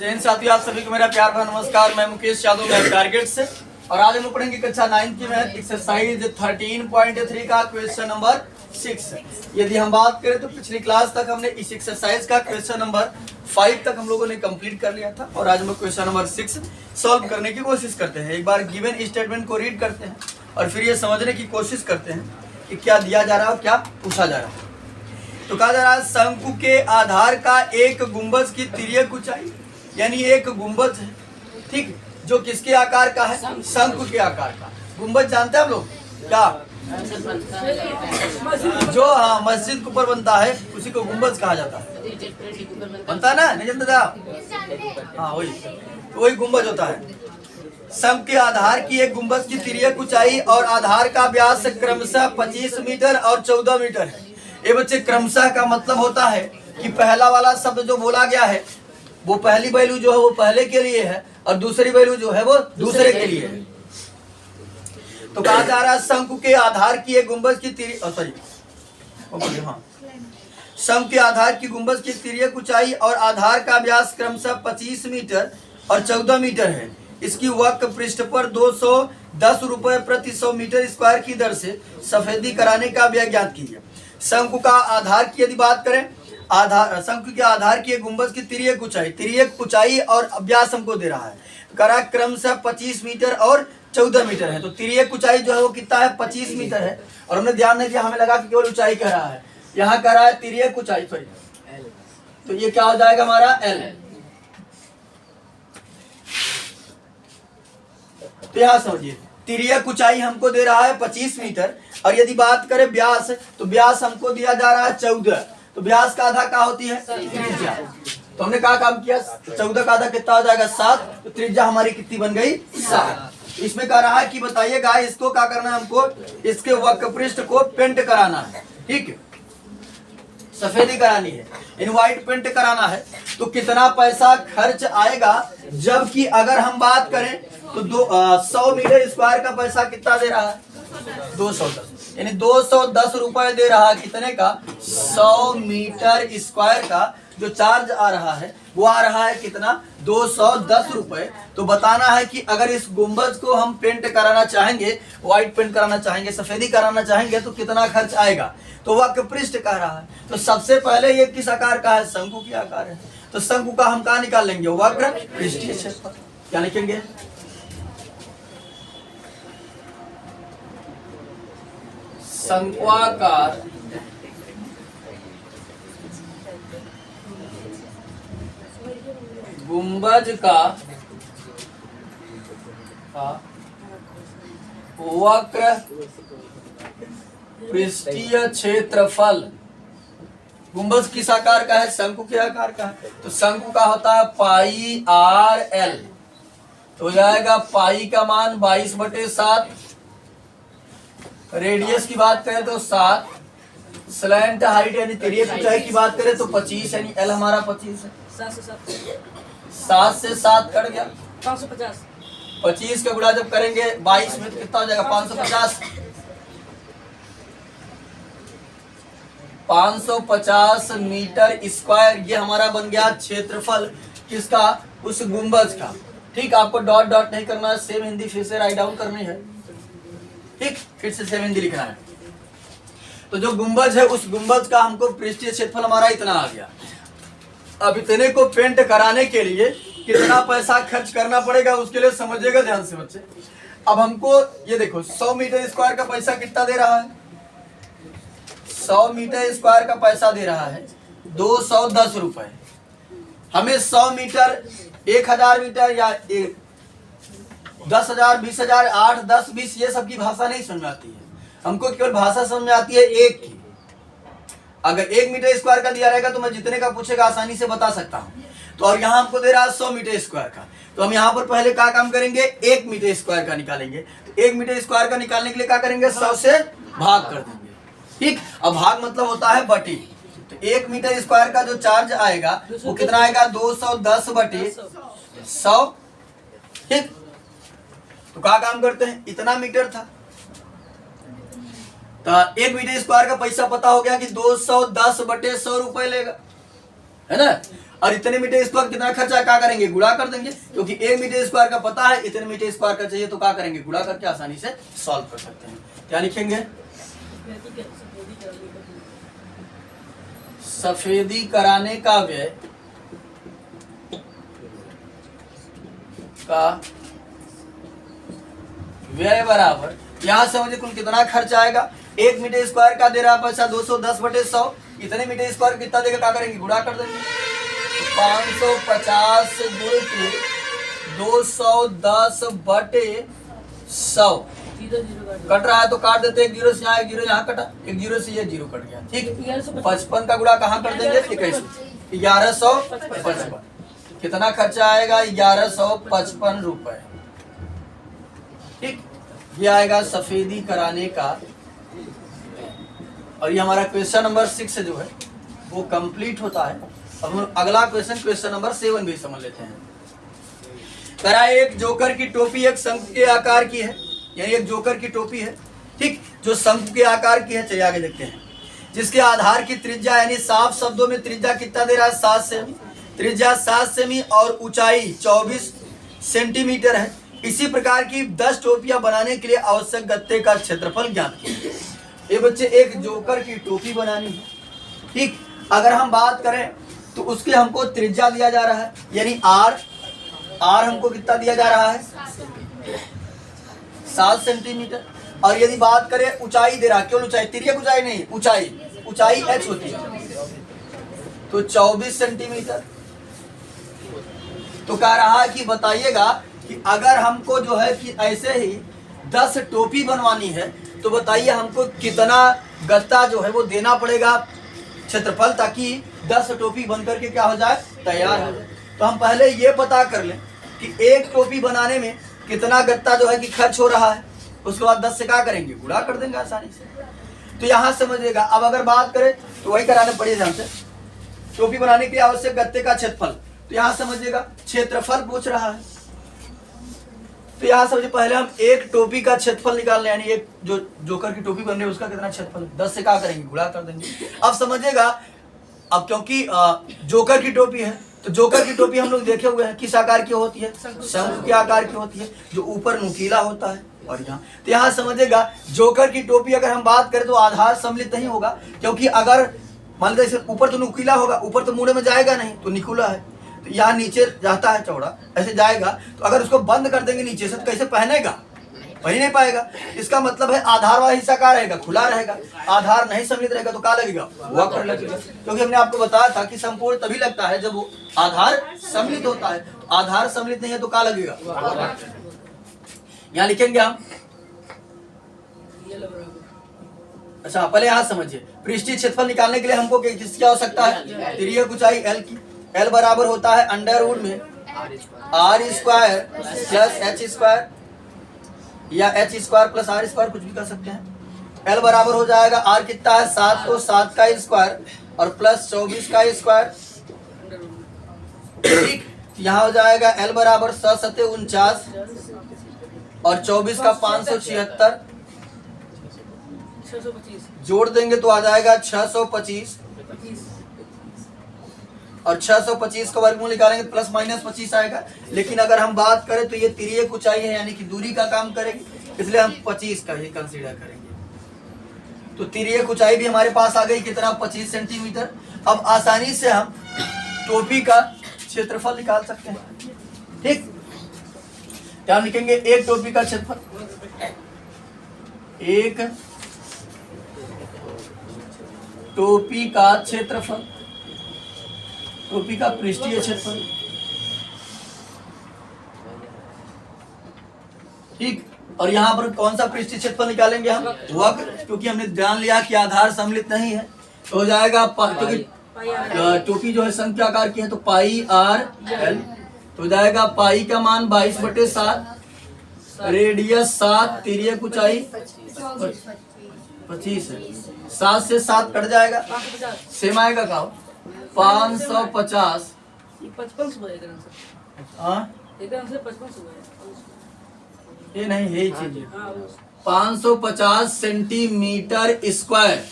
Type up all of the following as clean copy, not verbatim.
जय हिंद साथियों, आप सभी को मेरा प्यार भरा नमस्कार। मैं मुकेश यादव, मैं टारगेट से, और आज हम पढ़ेंगे कक्षा 9 की मैथ एक्सरसाइज 13.3 का क्वेश्चन नंबर 6। यदि हम बात करें तो पिछली क्लास तक हमने इस एक्सरसाइज का क्वेश्चन नंबर 5 तक हम लोगों ने कंप्लीट कर लिया था, और आज हम लोग क्वेश्चन नंबर 6 सॉल्व करने की कोशिश करते हैं। एक बार गिवन स्टेटमेंट को रीड करते हैं और फिर ये समझने की कोशिश करते हैं कि क्या दिया जा रहा है और क्या पूछा जा रहा है। तो कहा जा रहा है शंकु के आधार का एक गुंबज की तिर्यक ऊंचाई, यानी एक गुंबज है, ठीक, जो किसके आकार का है? शंकु के आकार का। गुंबज जानते हैं हम लोग क्या? जो मस्जिद के ऊपर बनता है उसी को गुंबज कहा जाता है। बनता है ना, नहीं जानते था? हाँ, वही गुंबज होता है। शंकु के आधार की एक गुंबज की तिर्यक ऊंचाई और आधार का व्यास क्रमशः 25 मीटर और 14 मीटर है। ये बच्चे, क्रमशः का मतलब होता है कि पहला वाला शब्द जो बोला गया है वो पहली वैल्यू जो है वो पहले के लिए है और दूसरी वैल्यू जो है वो दूसरे के लिए है। तो कहा जा रहा है शंकु के आधार की एक गुंबज की शंकु के आधार की गुंबज की तिर्यक ऊंचाई और आधार का व्यास क्रमशः 25 मीटर और 14 मीटर है। इसकी वक्र पृष्ठ पर 210 रुपए प्रति 100 मीटर स्क्वायर की दर से सफेदी कराने का व्यय ज्ञात कीजिए। शंकु का आधार की यदि बात करें, शंकु के आधार की एक गुंबज की तिर्यक ऊंचाई और व्यास हमको दे रहा है, करा क्रमशः 25 मीटर और 14 मीटर है। तो तिर्यक ऊंचाई जो है वो कितना है? 25 मीटर है, और हमने ध्यान नहीं दिया, हमें लगा कि केवल ऊंचाई कह रहा है, यहाँ कह रहा है तिर्यक ऊंचाई, तो ये क्या हो जाएगा हमारा? एल। तो यहाँ समझिए, तिर्यक ऊंचाई हमको दे रहा है 25 मीटर, और यदि बात करें व्यास, तो व्यास हमको दिया जा रहा है 14। तो व्यास का आधा क्या होती है? त्रिज्या। तो हमने क्या काम किया? 14 का आधा कितना हो जाएगा? 7। तो त्रिज्या हमारी कितनी बन गई? 7। इसमें कह रहा है कि बताइएगा इसको क्या करना है, हमको इसके वक्र पृष्ठ को पेंट कराना है, ठीक, सफेदी करानी है, इन व्हाइट पेंट कराना है। तो कितना पैसा खर्च आएगा? जबकि अगर हम बात करें तो 100 मीटर स्क्वायर का पैसा कितना दे रहा है? 210, यानी 210 रुपए दे रहा है। कितने का? 100 मीटर स्क्वायर का जो चार्ज आ रहा है वो आ रहा है कितना? 210 रुपए। तो बताना है कि अगर इस गुंबज को हम पेंट कराना चाहेंगे, व्हाइट पेंट कराना चाहेंगे, सफेदी कराना चाहेंगे, तो कितना खर्च आएगा? तो वक्र पृष्ठ कह रहा है। तो सबसे पहले ये किस आकार का है? शंकु के आकार है। तो शंकु का हम कहाँ निकाल लेंगे? वक्र पृष्ठीय क्षेत्रफल। क्या लिखेंगे? शंक्वाकार गुंबज का वक्र पृष्ठीय क्षेत्रफल। गुंबज किस आकार का है? शंकु के आकार का है। तो शंकु का होता है पाई आर एल। तो हो जाएगा पाई का मान 22/7, रेडियस की बात करें तो 7, स्लैंट हाइट यानी तिर्यक ऊंचाई की बात करें तो 25, यानी एल हमारा 25 है। 7 से 7 कट गया 550। 25 का गुणा जब करेंगे 22 में तो कितना हो जाएगा? 550। 550 मीटर स्क्वायर ये हमारा बन गया क्षेत्रफल किसका? उस गुंबज का। ठीक, आपको डॉट डॉट नहीं करना है, सेम हिंदी फिर से राइट डाउन करनी है, ठीक, फिर से सेम हिंदी लिखना है। तो जो गुंबज है उस गुंबज का हमको पृष्ठीय क्षेत्रफल हमारा इतना आ गया। अब इतने को पेंट कराने के लिए कितना पैसा खर्च करना पड़ेगा उसके लिए समझिएगा ध्यान से बच्चे। अब हमको ये देखो, 100 मीटर स्क्वायर का पैसा कितना दे रहा है? 100 मीटर स्क्वायर का पैसा दे रहा है 210 रुपए। हमें 100 मीटर, 1000 मीटर या 10,000, 20,000, 8, 10, 20 ये सब की भाषा नहीं समझ में आती है। हमको केवल भाषा समझ में आती है एक की। अगर 1 मीटर स्क्वायर का दिया रहेगा तो मैं जितने का पूछेगा आसानी से बता सकता हूँ। तो और यहाँ हमको दे रहा है 100 मीटर स्क्वायर का। तो हम यहाँ पर पहले क्या काम करेंगे? 1 मीटर स्क्वायर का निकालेंगे। तो 1 मीटर स्क्वायर का निकालने के लिए क्या करेंगे? 100 से भाग कर देंगे, ठीक। अब भाग मतलब होता है बटी। तो 1 मीटर स्क्वायर का जो चार्ज आएगा वो कितना आएगा? 210/100, ठीक। तो क्या काम करते हैं? इतना मीटर था तो 1 मीटर स्क्वायर का पैसा पता हो गया कि 210/100 रुपए लेगा, है ना। और इतने मीटर स्क्वायर कितना खर्चा क्या करेंगे, गुणा कर देंगे, क्योंकि 1 मीटर स्क्वायर का पता है, इतने मीटर स्क्वायर का चाहिए तो क्या करेंगे, गुणा करके आसानी से सॉल्व कर सकते हैं। क्या लिखेंगे, सफेदी कराने का व्यय बराबर, यहां समझिए कुल कितना खर्च आएगा, 1 मीटर स्क्वायर का दे रहा पैसा 210/100, इतने मीटर स्क्वायर कितना देगा, क्या करेंगे, गुणा कर देंगे। 550 गुणे 210/100 कट रहा है तो काट देते, 1 जीरो से यहाँ 1 जीरो यहाँ कटा, 1 जीरो से ये 0 कट गया, ठीक। 55 का गुणा कहाँ कर देंगे, 1155, कितना खर्चा आएगा, 1155 रुपए, ठीक। ये आएगा सफेदी कराने का। और ये हमारा क्वेश्चन नंबर 6 जो है वो कंप्लीट होता है। अब हम अगला क्वेश्चन नंबर 7 भी समझ लेते हैं। करा एक जोकर की टोपी एक शंकु के आकार की है, यानी एक जोकर की टोपी है, ठीक, जो शंकु के आकार की है। चलिए आगे देखते हैं। जिसके आधार की त्रिज्या, यानी साफ शब्दों में त्रिज्या कितना दे रहा है, 7 सेमी, त्रिज्या 7 सेमी और ऊंचाई 24 सेंटीमीटर है। इसी प्रकार की 10 टोपियां बनाने के लिए आवश्यक गत्ते का क्षेत्रफल ज्ञात कीजिए। ये बच्चे एक जोकर की टोपी बनानी है, ठीक। अगर हम बात करें तो उसके हमको त्रिज्या दिया जा रहा है, यानी आर हमको कितना दिया जा रहा है, 7 सेंटीमीटर। और यदि बात करें ऊंचाई दे रहा है, केवल ऊंचाई, तिर्यक ऊंचाई नहीं, ऊंचाई h होती है, तो 24 सेंटीमीटर। तो कह रहा है कि बताइएगा कि अगर हमको जो है कि ऐसे ही 10 टोपी बनवानी है तो बताइए हमको कितना गत्ता जो है वो देना पड़ेगा क्षेत्रफल, ताकि 10 टोपी बनकर के क्या हो जाए, तैयार हो जाए। तो हम पहले ये पता कर लें कि एक टोपी बनाने में कितना गत्ता जो है कि खर्च हो रहा है, उसके बाद 10 से क्या करेंगे, गुणा कर देंगे आसानी से। तो यहाँ समझिएगा। अब अगर बात करें तो वही कराने पड़ेगा हमसे, टोपी बनाने के लिए आवश्यक गत्ते का क्षेत्रफल। तो यहाँ समझिएगा क्षेत्रफल पूछ रहा है, तो यहाँ समझिए पहले हम एक टोपी का क्षेत्रफल निकाल लें, यानी एक जो जोकर की टोपी बन रही है उसका कितना क्षेत्रफल, 10 से क्या करेंगे, गुणा कर देंगे। अब समझिएगा, अब क्योंकि जोकर की टोपी है तो जोकर की टोपी हम लोग देखे हुए हैं किस आकार की होती है, शंकु के आकार की होती है, जो ऊपर नुकीला होता है। और यहाँ तो यहाँ समझिएगा जोकर की टोपी अगर हम बात करें तो आधार सम्मिलित नहीं होगा, क्योंकि अगर मान लीजिए ऊपर तो नुकीला होगा, ऊपर तो मुड़े में जाएगा नहीं, तो निकुला है, तो यहाँ नीचे जाता है चौड़ा, ऐसे जाएगा, तो अगर उसको बंद कर देंगे नीचे से तो कैसे पहनेगा, पहन नहीं पाएगा। इसका मतलब है आधार वाला हिस्सा क्या रहेगा, खुला रहेगा, आधार नहीं सम्मिलित रहेगा तो क्या लगेगा, वक्र लगेगा। क्योंकि हमने आपको बताया था कि संपूर्ण तभी लगता है जब वो आधार सम्मिलित होता है, तो आधार सम्मिलित नहीं है तो क्या लगेगा, यहाँ लिखेंगे हम। अच्छा पहले यहाँ समझिए, पृष्ठीय क्षेत्रफल निकालने के लिए हमको किसकी आवश्यकता है, तिर्यक ऊंचाई L की। L बराबर होता है अंडर रूट में r square plus h square, या h square plus r square, कुछ भी कर सकते हैं। L बराबर हो जाएगा r कितना है 7, तो 7 का स्क्वायर और प्लस 24 का स्क्वायर, ठीक। यहाँ हो जाएगा L बराबर 7×7 और 24 का 576, जोड़ देंगे तो आ जाएगा 625, और 625 का वर्गमूल निकालेंगे प्लस माइनस 25 आएगा। लेकिन अगर हम बात करें तो ये तिर्यक ऊंचाई है, यानी कि दूरी का काम करेगी, इसलिए हम 25 का ही कंसीडर करेंगे। तो तिर्यक ऊंचाई भी हमारे पास आ गई, कितना, 25 सेंटीमीटर। अब आसानी से हम टोपी का क्षेत्रफल निकाल सकते हैं, ठीक। क्या लिखेंगे, एक टोपी का क्षेत्रफल, एक टोपी का क्षेत्रफल, टोपी का पृष्ठीय क्षेत्रफल, ठीक। और यहाँ पर कौन सा पृष्ठीय क्षेत्रफल निकालेंगे हम, वक्र, क्योंकि हमने जान लिया कि आधार सम्मिलित नहीं है, तो हो जाएगा, क्योंकि टोपी जो है शंकु के आकार की है तो पाई r l, तो हो जाएगा पाई का मान 22/7, रेडियस 7, तिर्यक ऊंचाई 25 है, 7 से 7 कट जाएगा, सेम आएगा का 550, ये नहीं है चीज, 550 सेंटीमीटर स्क्वायर,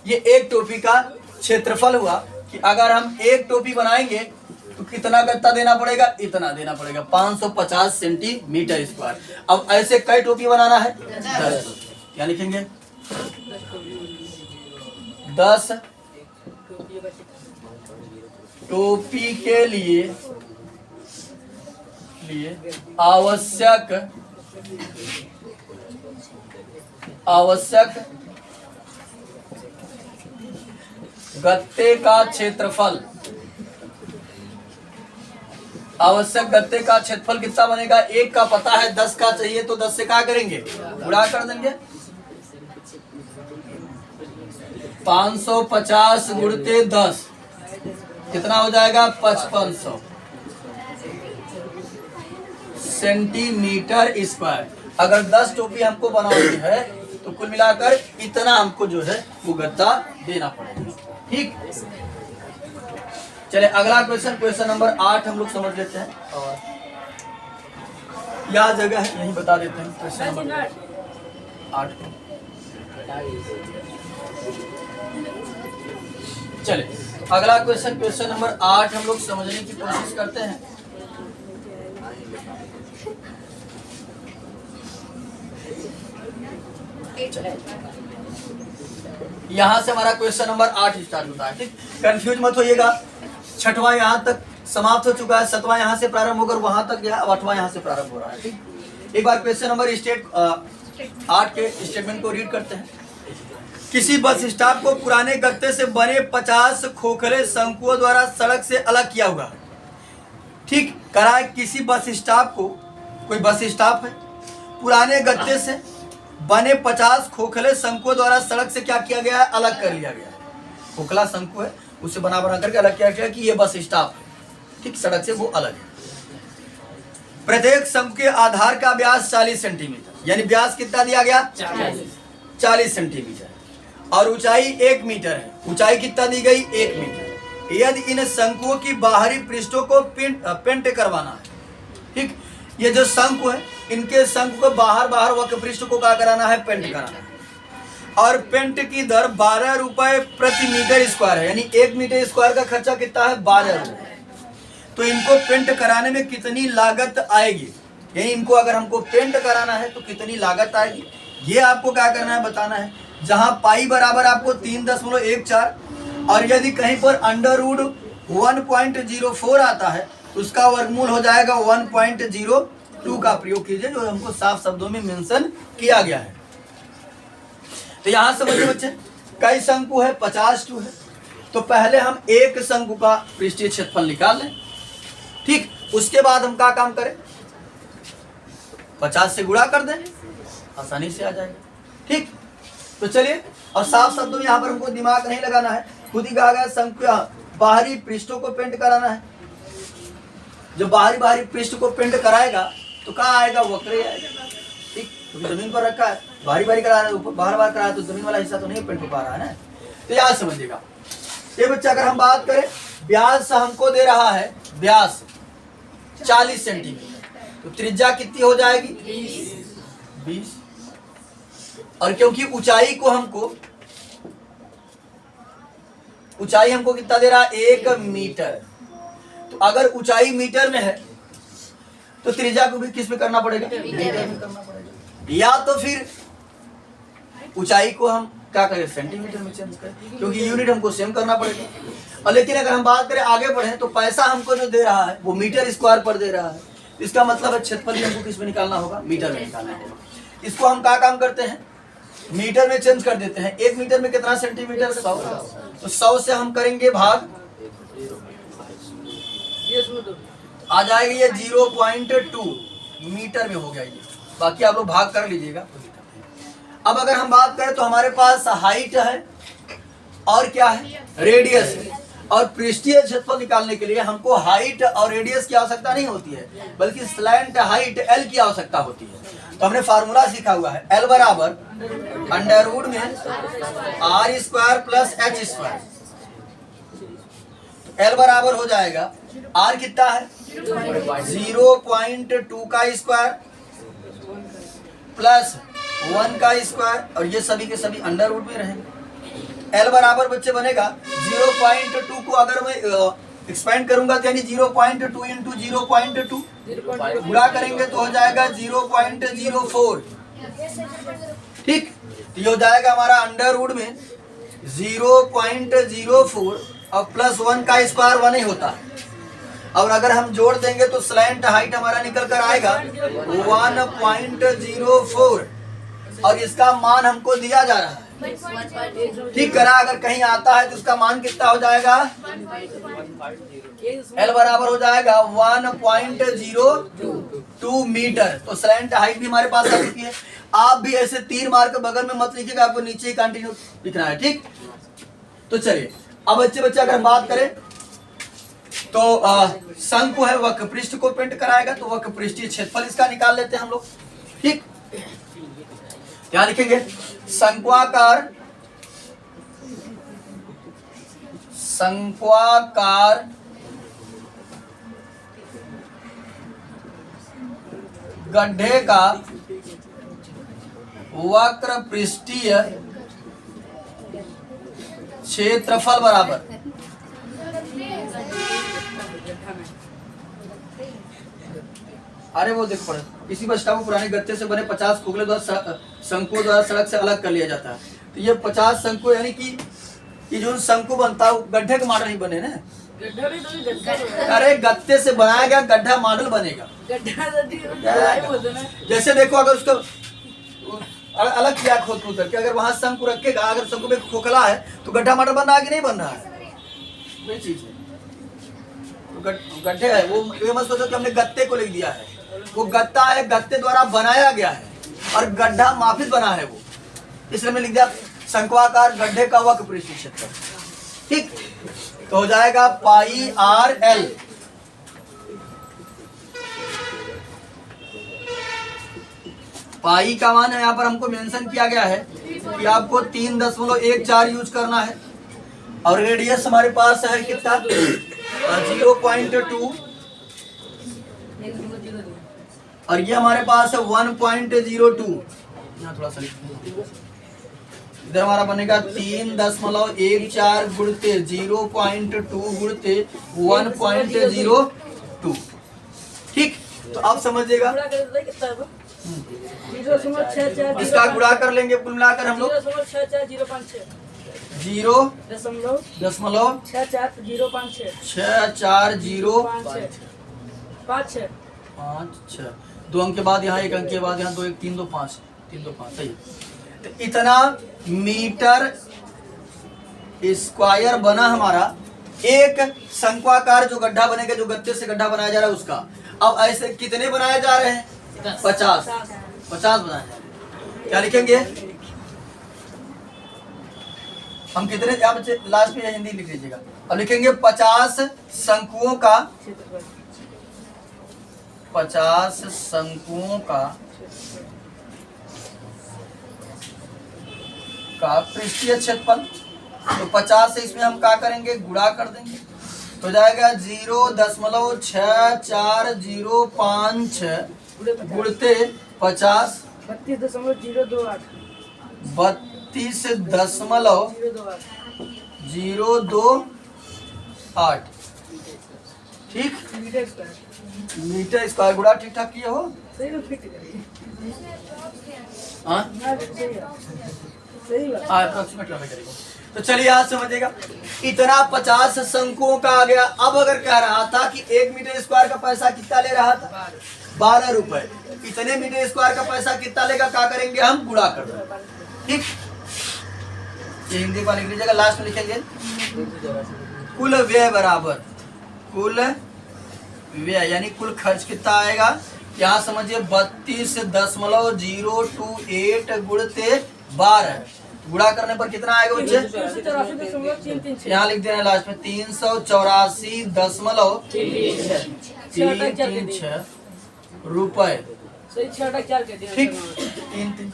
ये एक टोपी का क्षेत्रफल हुआ। कि अगर हम एक टोपी बनाएंगे तो कितना गत्ता देना पड़ेगा, इतना देना पड़ेगा, 550 सेंटीमीटर स्क्वायर। अब ऐसे कई टोपी बनाना है, 10। क्या लिखेंगे, 10 टोपी के लिए आवश्यक गत्ते का क्षेत्रफल, आवश्यक गत्ते का क्षेत्रफल कितना बनेगा, एक का पता है, 10 का चाहिए तो 10 से क्या करेंगे, गुणा कर देंगे। 550 गुणते 10 कितना हो जाएगा, 5500 सेंटीमीटर स्क्वायर। अगर 10 टोपी हमको बनानी है तो कुल मिलाकर इतना हमको जो है वो गत्ता देना पड़ेगा। ठीक, चले अगला क्वेश्चन नंबर 8 हम लोग समझ लेते हैं, और यह जगह है यही बता देते हैं क्वेश्चन नंबर 8 को। चले अगला क्वेश्चन नंबर 8 हम लोग समझने की कोशिश करते हैं। यहां से हमारा क्वेश्चन नंबर 8 स्टार्ट होता है। ठीक, कंफ्यूज मत होइएगा, छठवां यहाँ तक समाप्त हो चुका है, 7वां यहाँ से प्रारंभ होकर वहां तक गया, 8वां यहाँ से प्रारंभ हो रहा है। ठीक, एक बार क्वेश्चन नंबर 8 के स्टेटमेंट को रीड करते हैं। किसी बस स्टॉप को पुराने गत्ते से बने 50 खोखले शंकुओं द्वारा सड़क से अलग किया हुआ है। ठीक, करा किसी बस स्टॉप को, कोई बस स्टॉप है, पुराने गत्ते से बने 50 खोखले शंकुओं द्वारा सड़क से क्या किया गया है, अलग कर लिया गया है। खोखला शंकु है, उसे बना करके अलग किया गया कि ये बस स्टॉप है। ठीक, सड़क से वो अलग है। प्रत्येक शंकु के आधार का व्यास 40 सेंटीमीटर, यानी व्यास कितना दिया गया, 40 सेंटीमीटर, और ऊंचाई 1 मीटर है। ऊंचाई कितना दी गई, 1 मीटर। यदि इन शंकुओं की बाहरी पृष्ठों को पेंट करवाना है। ठीक, ये जो शंकु है, इनके शंकु को बाहर वक्र पृष्ठ को क्या कराना है, पेंट कराना है, और पेंट की दर 12 रुपए प्रति मीटर स्क्वायर है, यानी 1 मीटर स्क्वायर का खर्चा कितना है, 12 रुपए। तो इनको पेंट कराने में कितनी लागत आएगी, यानी इनको अगर हमको पेंट कराना है तो कितनी लागत आएगी, ये आपको क्या करना है, बताना है। जहां पाई बराबर आपको 3.14 और यदि कहीं पर अंडर रूट 1.04 आता है तो उसका वर्गमूल हो जाएगा 1.02 का प्रयोग कीजिए, जो हमको साफ शब्दों में मेंशन किया गया है। तो यहां समझिए बच्चे, कई शंकु है, 50 है, तो पहले हम एक शंकु का पृष्ठीय क्षेत्रफल निकाल लें। ठीक, उसके बाद हम क्या काम करें, 50 से गुणा कर दें, आसानी से आ जाएगा। ठीक, तो चलिए, और साफ शब्दों में यहाँ पर हमको दिमाग नहीं लगाना है, खुद ही कहा गया शंकु बाहरी पृष्ठों को पेंट कराना है। जो बाहरी पृष्ठ को पेंट कराएगा तो कहाँ आएगा, वक्र आएगा। ठीक, तो जमीन पर रखा है, बाहरी करा रहा है, ऊपर बाहर करा है, तो जमीन वाला हिस्सा तो नहीं पेंट हो पा रहा है ना। तो याद समझिएगा। ये बच्चा अगर हम बात करें, व्यास हमको दे रहा है, व्यास 40 सेंटीमीटर, तो त्रिज्या कितनी हो जाएगी, 20। और क्योंकि ऊंचाई हमको कितना दे रहा है, 1 मीटर, तो अगर ऊंचाई मीटर में है तो त्रिज्या को भी किस में करना पड़ेगा, मीटर में करना पड़ेगा। या तो फिर ऊंचाई को हम क्या करें, सेंटीमीटर में चेंज करें, क्योंकि यूनिट हमको सेम करना पड़ेगा। और लेकिन अगर हम बात करें आगे बढ़े, तो पैसा हमको जो दे रहा है वो मीटर स्क्वायर पर दे रहा है, इसका मतलब है क्षेत्रफल भी हमको किस में निकालना होगा, मीटर में निकालना होगा। इसको हम क्या काम करते हैं, मीटर में चेंज कर देते हैं। 1 मीटर में कितना सेंटीमीटर, 100। तो 100 से हम करेंगे भाग, आ जाएगा ये 0.2 मीटर में हो गया ये, बाकी आप लोग भाग कर लीजिएगा। अब अगर हम बात करें तो हमारे पास हाइट है और क्या है, रेडियस है, और पृष्ठीय क्षेत्रफल निकालने के लिए हमको हाइट और रेडियस की आवश्यकता नहीं होती है, बल्कि स्लैंट हाइट एल की आवश्यकता होती है। तो हमने फार्मूला सीखा हुआ है, एल बराबर अंडर रूट में R square plus H square. L बराबर हो जाएगा, आर कितना है 0.2 का स्क्वायर प्लस 1 का स्क्वायर, और ये सभी के सभी अंडर रूट में रहेंगे। एल बराबर बच्चे बनेगा 0.2 को अगर मैं एक्सपेंड करूंगा तो यानी 0.2 इंटू 0.2 गुणा करेंगे तो हो जाएगा 0.04। ठीक, तो ये हो जाएगा हमारा अंडर रूट में 0.04 और प्लस 1 का स्क्वायर 1 ही होता है। और अगर हम जोड़ देंगे तो स्लैंट हाइट हमारा निकल कर आएगा 1.04 और इसका मान हमको दिया जा रहा है। ठीक करा, अगर कहीं आता है तो इसका मान कितना हो जाएगा, L बराबर हो जाएगा 1.02 मीटर। तो स्लैंट हाइट भी हमारे पास आ चुकी है। आप भी ऐसे तीर मार के बगल में मत लिखिएगा, आपको नीचे ही कंटिन्यू लिखना है। ठीक, तो चलिए अब बच्चे अगर बात करें तो शंकु है वक्र पृष्ठ को पेंट कराएगा, तो वक्र पृष्ठीय क्षेत्रफल इसका निकाल लेते हैं हम लोग। ठीक, क्या लिखेंगे, शंक्वाकार गड्ढे का वक्र पृष्ठीय क्षेत्रफल बराबर अरे वो देख पड़े इसी बस को पुराने गत्ते से बने 50 खोखले द्वारा शंकुओं द्वारा सड़क से अलग कर लिया जाता है। तो ये 50 शंकु यानी कि ये जो शंकु बनता है गड्ढे का मॉडल ही बने ना, अरे गत्ते से बनाया गया गड्ढा मॉडल बनेगा। जैसे देखो अगर उसको अलग किया खोद खोद करके अगर वहां शंकु रखेगा, अगर शंकु में खोखला है तो गड्ढा मॉडल बन रहा है कि नहीं बन रहा है, वही चीज है। गड्ढे है वो, ये मत सोचो कि हमने गत्ते को लिख दिया है, वो गत्ता है, गत्ते द्वारा बनाया गया है और गड्ढा माफिक बना है वो, इसलिए मैं लिख दिया शंक्वाकार गड्ढे का वक्र पृष्ठीय क्षेत्रफल। ठीक, तो हो जाएगा पाई आर एल। पाई का मान यहाँ पर हमको मेंशन किया गया है कि आपको 3.14 यूज करना है और रेडियस हमारे पास है कितना 0.2 और ये हमारे पास है 1.02। यहाँ थोड़ा सा इधर हमारा बनेगा 3.14 गुणते 0.2 गुणते 1.02। ठीक, तो आप समझिएगा इसका गुणा कर लेंगे कुल मिलाकर हम लोग 0.6405 2 अंक के बाद यहाँ 1 अंक के बाद यहाँ 2 1 3 2 5 सही। तो इतना मीटर स्क्वायर बना हमारा एक शंक्वाकार जो गड्ढा बनेगा, जो गत्ते से गड्ढा बनाया जा रहा है उसका। अब ऐसे कितने बनाए जा रहे हैं, 50 बनाए जा रहे हैं। क्या लिखेंगे हम, कितने आप लास्ट में हिंदी लिख लीजिएगा। अब लिखेंगे 50 शंकुओं का, 50 शंकुओं का पृष्ठीय क्षेत्रफल। तो 50 से इसमें हम क्या करेंगे, गुणा कर देंगे तो जाएगा 0.6405 गुणते 50 32.028। ठीक, मीटर स्क्वायर गुणा ठीक ठाक किए हो। तो चलिए आज समझिएगा इतना 50 शंकुओं का आ गया। अब अगर कह रहा था कि 1 मीटर स्क्वायर का पैसा कितना ले रहा था, 12 रुपए, इतने मीटर स्क्वायर का पैसा कितना लेगा, क्या करेंगे हम, गुणा कर देंगे। ठीक, ये हिंदी में लिख लीजिएगा, लास्ट में लिखेंगे कुल व्यय बराबर, कुल व्यय यानी कुल खर्च कितना आएगा, यहाँ समझिए 32.028 गुणते 12 गुणा करने पर कितना आएगा बच्चे, यहाँ लिख देना लास्ट में 384.336 रुपए। ठीक, 3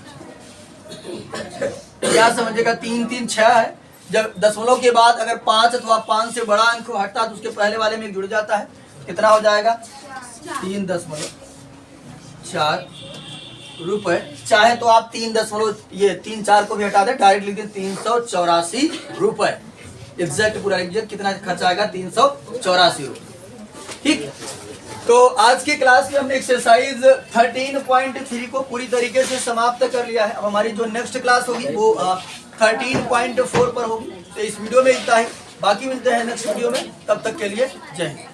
क्या समझेगा, 3 3 6 है। जब दशमलव के बाद अगर 5 अथवा 5 से बड़ा अंक हटता तो उसके पहले वाले में जुड़ जाता है, कितना हो जाएगा 3.4 रुपए। चाहे तो आप 3 दशमलव ये 3 4 को भी हटा दे, डायरेक्ट लिख दें 384 रुपए। एग्जैक्ट पूरा लिख दिया, कितना खर्चा आएगा 384 रुपये। ठीक, तो आज की क्लास में हमने एक्सरसाइज 13.3 को पूरी तरीके से समाप्त कर लिया है। अब हमारी जो नेक्स्ट क्लास होगी वो 13.4 पर होगी। तो इस वीडियो में इतना ही, बाकी मिलते हैं नेक्स्ट वीडियो में, तब तक के लिए जय हिंद।